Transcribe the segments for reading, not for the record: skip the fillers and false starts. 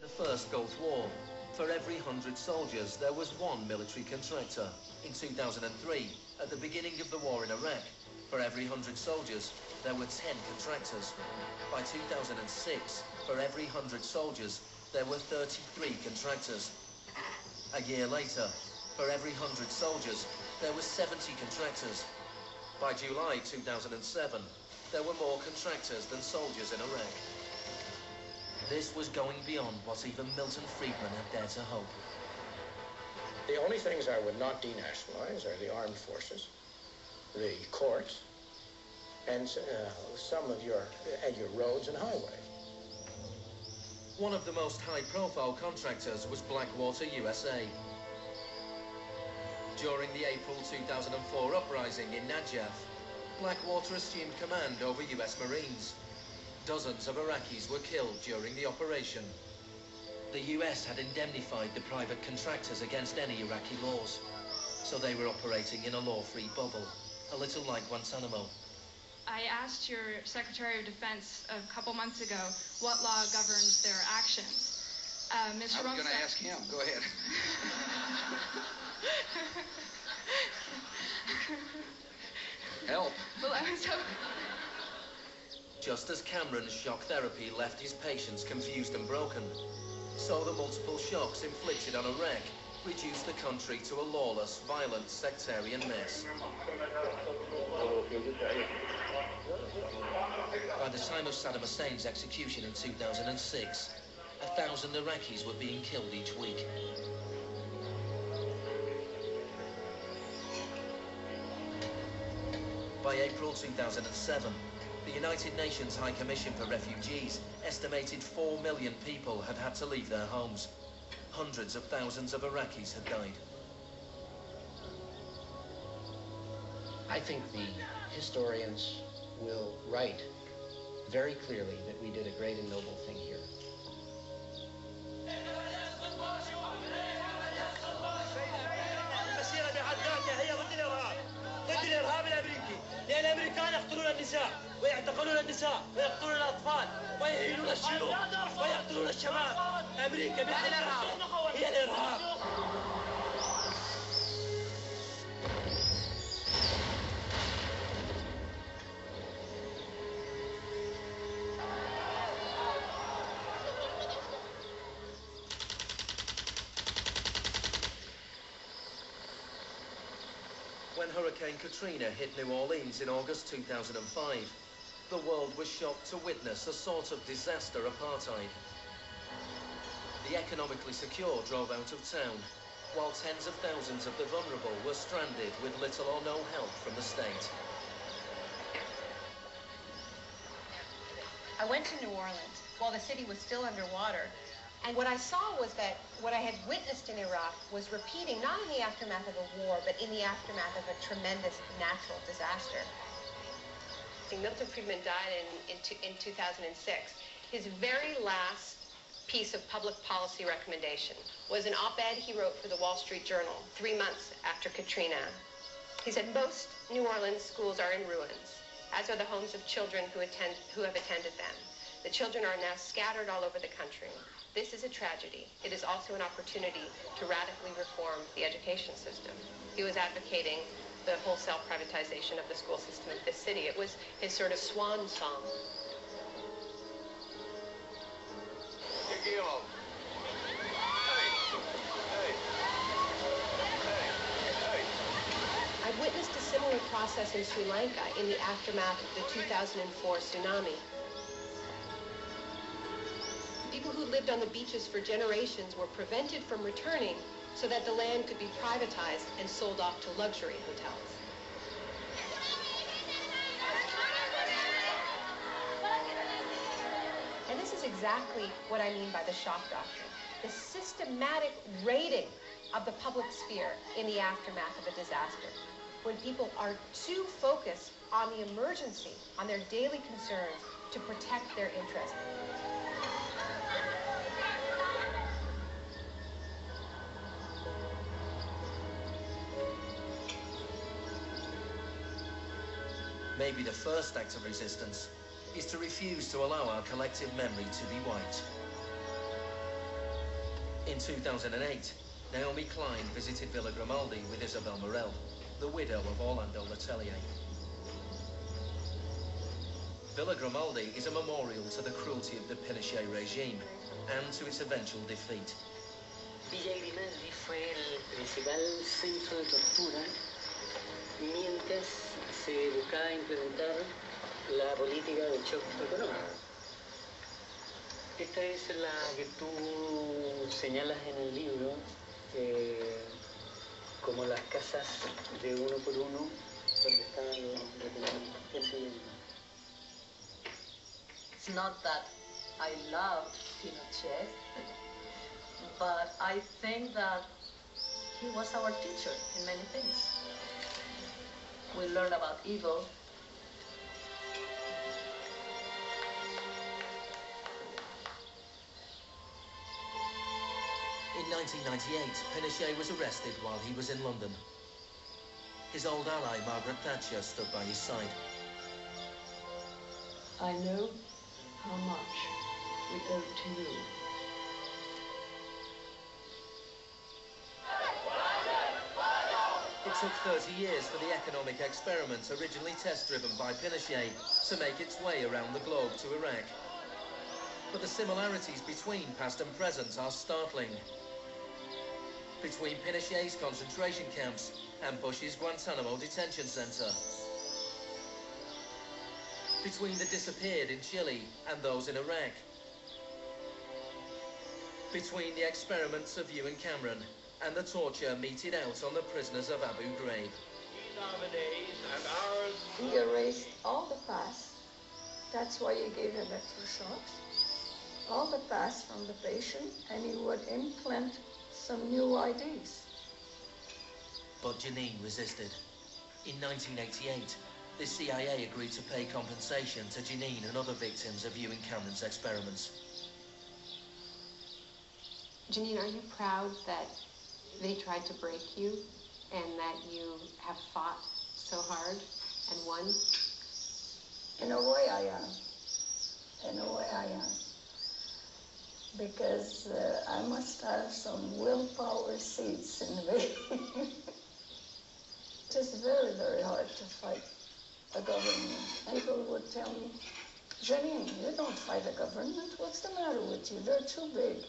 The First Gulf War. For every 100 soldiers, there was one military contractor. In 2003, at the beginning of the war in Iraq, for every 100 soldiers, there were 10 contractors. By 2006, for every 100 soldiers, there were 33 contractors. A year later, for every 100 soldiers, there were 70 contractors. By July 2007, there were more contractors than soldiers in Iraq. This was going beyond what even Milton Friedman had dared to hope. The only things I would not denationalize are the armed forces, the courts, and some of your roads and highways. One of the most high-profile contractors was Blackwater USA. During the April 2004 uprising in Najaf, Blackwater assumed command over US Marines. Dozens of Iraqis were killed during the operation. The US had indemnified the private contractors against any Iraqi laws, so they were operating in a law-free bubble, a little like Guantanamo. I asked your Secretary of Defense a couple months ago what law governs their actions. Mr. I was going to ask him. Go ahead. Help. Well, I was hoping... Just as Cameron's shock therapy left his patients confused and broken, so the multiple shocks inflicted on Iraq reduced the country to a lawless, violent, sectarian mess. By the time of Saddam Hussein's execution in 2006, 1,000 Iraqis were being killed each week. By April 2007, the United Nations High Commission for Refugees estimated 4 million people had to leave their homes. Hundreds of thousands of Iraqis had died. I think the historians will write very clearly that we did a great and noble thing here. لأن الأمريكان يقتلون النساء ويعتقلون النساء ويقتلون الأطفال ويهينون الشيوخ ويقتلون الشباب. أمريكا بالحقيقة هي الإرهاب. When Hurricane Katrina hit New Orleans in August 2005, the world was shocked to witness a sort of disaster apartheid. The economically secure drove out of town, while tens of thousands of the vulnerable were stranded with little or no help from the state. I went to New Orleans while the city was still underwater. And what I saw was that what I had witnessed in Iraq was repeating, not in the aftermath of a war, but in the aftermath of a tremendous natural disaster. Milton Friedman died in 2006. His very last piece of public policy recommendation was an op-ed he wrote for the Wall Street Journal 3 months after Katrina. He said, most New Orleans schools are in ruins, as are the homes of children who have attended them. The children are now scattered all over the country. This is a tragedy. It is also an opportunity to radically reform the education system. He was advocating the wholesale privatization of the school system of this city. It was his sort of swan song. I witnessed a similar process in Sri Lanka in the aftermath of the 2004 tsunami. People who lived on the beaches for generations were prevented from returning so that the land could be privatized and sold off to luxury hotels. And this is exactly what I mean by the shock doctrine. The systematic raiding of the public sphere in the aftermath of a disaster. When people are too focused on the emergency, on their daily concerns, to protect their interests. Maybe the first act of resistance is to refuse to allow our collective memory to be wiped. In 2008, Naomi Klein visited Villa Grimaldi with Isabel Morel, the widow of Orlando Letelier. Villa Grimaldi is a memorial to the cruelty of the Pinochet regime and to its eventual defeat. Villa Grimaldi fue el principal centro de tortura mientras se buscaba implementar la política de shock económico. Esta es la que tú señalas en el libro como las casas de uno por uno donde estaban los detenidos. It's not that I love Pinochet, but I think that he was our teacher in many things. We learned about evil. In 1998, Pinochet was arrested while he was in London. His old ally, Margaret Thatcher, stood by his side. I know how much we owe to you. It took 30 years for the economic experiment originally test-driven by Pinochet to make its way around the globe to Iraq. But the similarities between past and present are startling. Between Pinochet's concentration camps and Bush's Guantanamo detention center. Between the disappeared in Chile and those in Iraq. Between the experiments of Ewan Cameron and the torture meted out on the prisoners of Abu Ghraib. He erased all the past. That's why you gave him electroshocks. All the past from the patient, and he would implant some new IDs. But Janine resisted. In 1988, the CIA agreed to pay compensation to Janine and other victims of Ewan Cameron's experiments. Janine, are you proud that they tried to break you and that you have fought so hard and won? In a way I am. In a way I am. Because I must have some willpower seeds in me. It is very, very hard to fight a government. People would tell me, Janine, you don't fight a government. What's the matter with you? They're too big.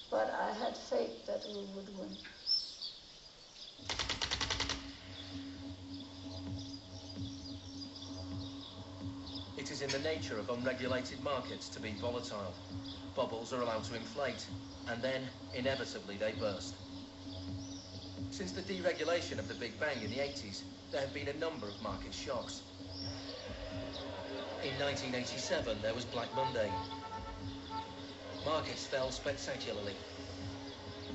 But I had faith that we would win. It is in the nature of unregulated markets to be volatile. Bubbles are allowed to inflate, and then, inevitably, they burst. Since the deregulation of the Big Bang in the 80s, there have been a number of market shocks. In 1987, there was Black Monday. Markets fell spectacularly.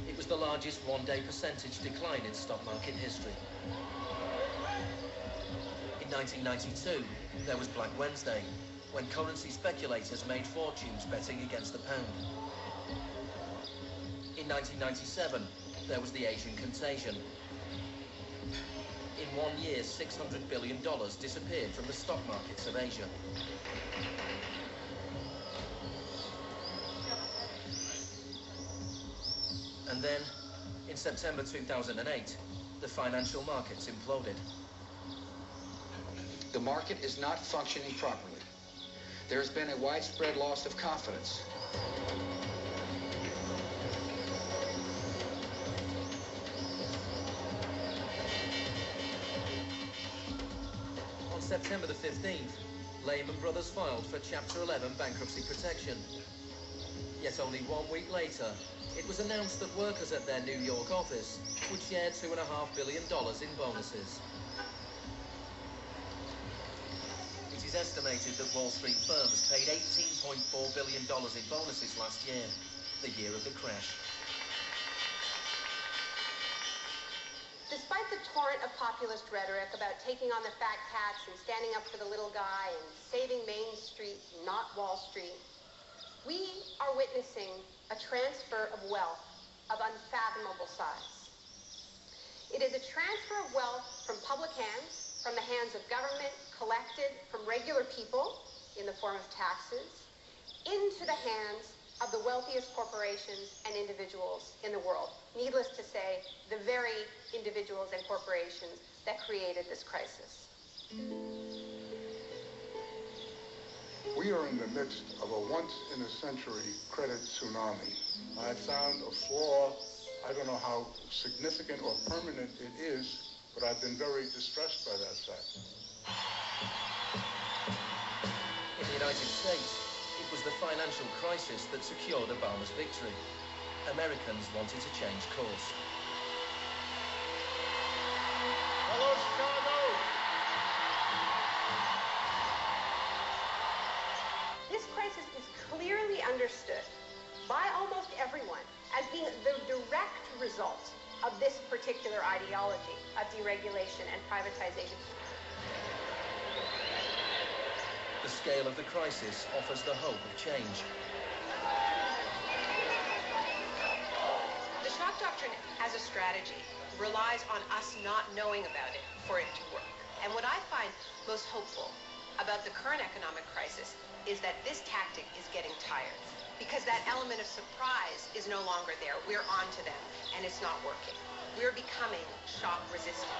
It was the largest one-day percentage decline in stock market history. In 1992, there was Black Wednesday, when currency speculators made fortunes betting against the pound. In 1997, there was the Asian contagion. In 1 year, $600 billion disappeared from the stock markets of Asia. And then, in September 2008, the financial markets imploded. The market is not functioning properly. There has been a widespread loss of confidence. On September the 15th, Lehman Brothers filed for Chapter 11 bankruptcy protection. Yet only 1 week later, it was announced that workers at their New York office would share $2.5 billion in bonuses. It is estimated that Wall Street firms paid $18.4 billion in bonuses last year, the year of the crash. Despite the torrent of populist rhetoric about taking on the fat cats and standing up for the little guy and saving Main Street, not Wall Street, we are witnessing a transfer of wealth of unfathomable size. It is a transfer of wealth from public hands, from the hands of government, collected from regular people in the form of taxes, into the hands of the wealthiest corporations and individuals in the world. Needless to say, the very individuals and corporations that created this crisis. We are in the midst of a once-in-a-century credit tsunami. I found a flaw, I don't know how significant or permanent it is, but I've been very distressed by that fact. In the United States, it was the financial crisis that secured Obama's victory. Americans wanted to change course. Hello, Chicago! This crisis is clearly understood by almost everyone as being the direct result of this particular ideology of deregulation and privatization. The scale of the crisis offers the hope of change. The shock doctrine as a strategy relies on us not knowing about it for it to work. And what I find most hopeful about the current economic crisis is that this tactic is getting tired, because that element of surprise is no longer there. We're on to them, and it's not working. We're becoming shock resistant.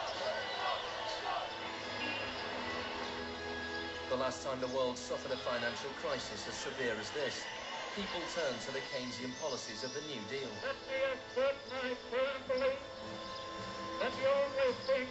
The last time the world suffered a financial crisis as severe as this, people turned to the Keynesian policies of the New Deal. Let me assert my firm belief that the only thing